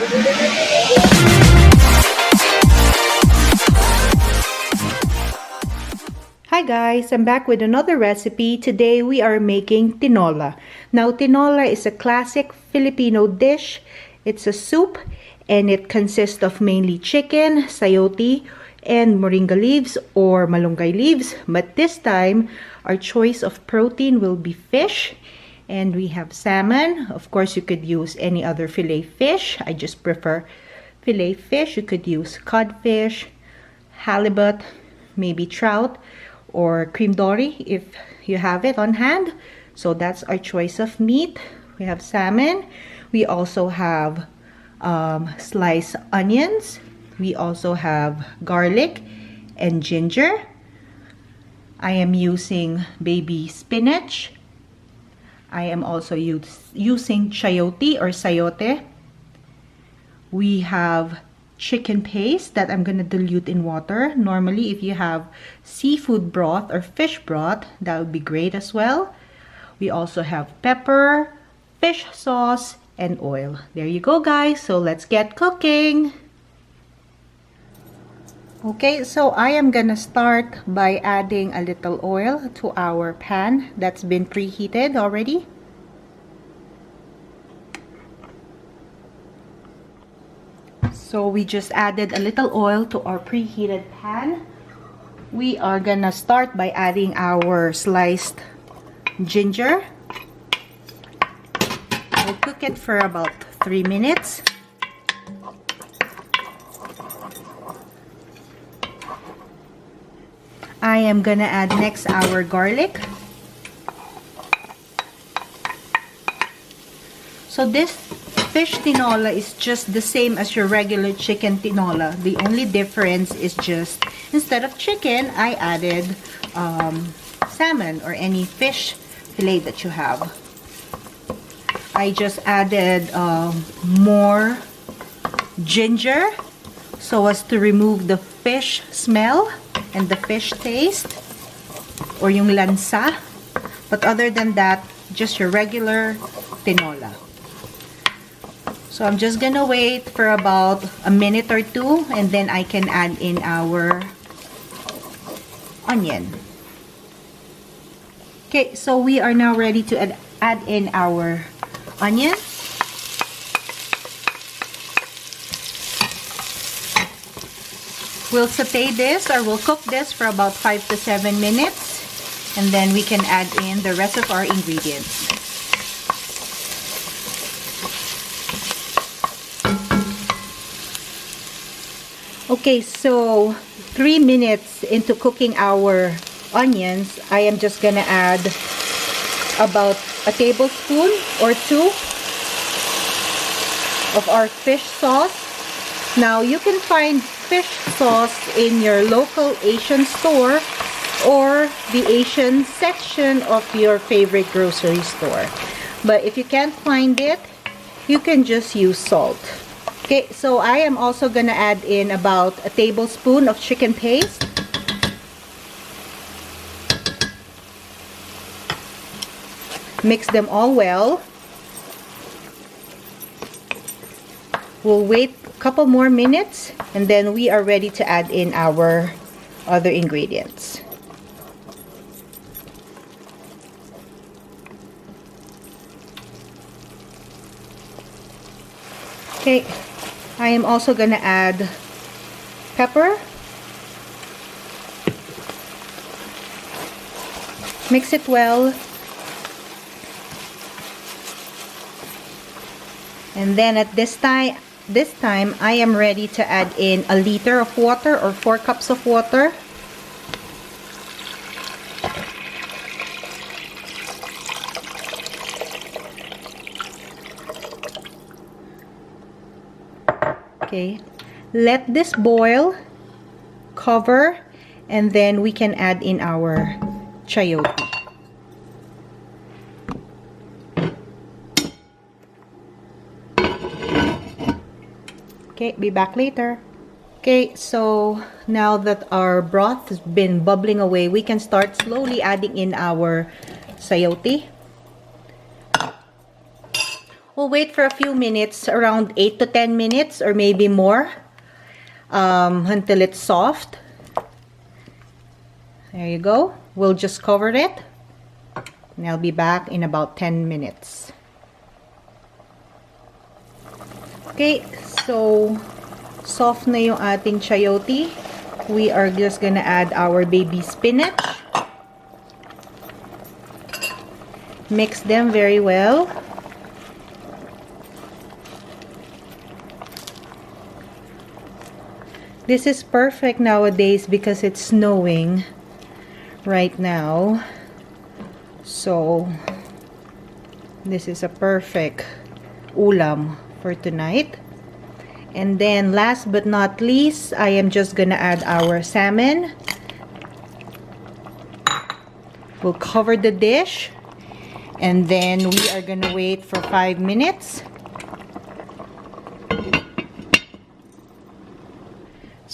Hi guys, I'm back with another recipe. Today we are making tinola. Now tinola is a classic Filipino dish. It's a soup and it consists of mainly chicken, sayote, and moringa leaves or malunggay leaves. But this time our choice of protein will be fish. And we have salmon. Of course you could use any other fillet fish. I just prefer fillet fish. You could use codfish, halibut, maybe trout, or cream dory if you have it on hand. So that's our choice of meat. We have salmon. We also have sliced onions. We also have garlic and ginger. I am using baby spinach. I am also using chayote or sayote. We have chicken paste that I'm gonna dilute in water. Normally if you have seafood broth or fish broth, that would be great as well. We also have pepper, fish sauce, and oil. There you go guys, so let's get cooking. Okay, so I am gonna start by adding a little oil to our pan that's been preheated already. So we just added a little oil to our preheated pan. We are gonna start by adding our sliced ginger. We'll cook it for about 3 minutes. I am gonna add next our garlic. So this fish tinola is just the same as your regular chicken tinola. The only difference is just instead of chicken, I added salmon or any fish fillet that you have. I just added more ginger so as to remove the fish smell and the fish taste or yung lansa. But other than that, just your regular tinola. So I'm just gonna wait for about a minute or two and then I can add in our onion. Okay, so we are now ready to add in our onion. We'll saute this or we'll cook this for about 5 to 7 minutes and then we can add in the rest of our ingredients. Okay, so 3 minutes into cooking our onions, I am just gonna add about a tablespoon or 2 of our fish sauce. Now, you can find fish sauce in your local Asian store or the Asian section of your favorite grocery store. But if you can't find it, you can just use salt. Okay, so I am also gonna add in about a tablespoon of chicken paste. Mix them all well. We'll wait a couple more minutes and then we are ready to add in our other ingredients. Okay, I am also gonna add pepper. Mix it well. And then at this time I am ready to add in a liter of water or 4 cups of water. Okay, let this boil, cover, and then we can add in our chayote. Okay, be back later. Okay, so now that our broth has been bubbling away, we can start slowly adding in our sayote. We'll wait for a few minutes, around 8 to 10 minutes or maybe more, until it's soft. There you go. We'll just cover it. And I'll be back in about 10 minutes. Okay, so soft na yung ating chayote. We are just gonna add our baby spinach. Mix them very well. This is perfect nowadays because it's snowing right now. So this is a perfect ulam for tonight. And then last but not least, I am just gonna add our salmon. We'll cover the dish and then we are gonna wait for 5 minutes.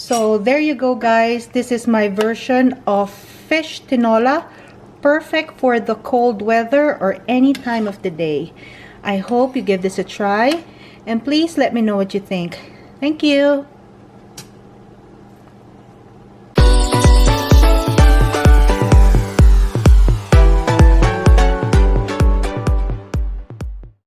So there you go, guys. This is my version of fish tinola, perfect for the cold weather or any time of the day. I hope you give this a try and please let me know what you think. Thank you.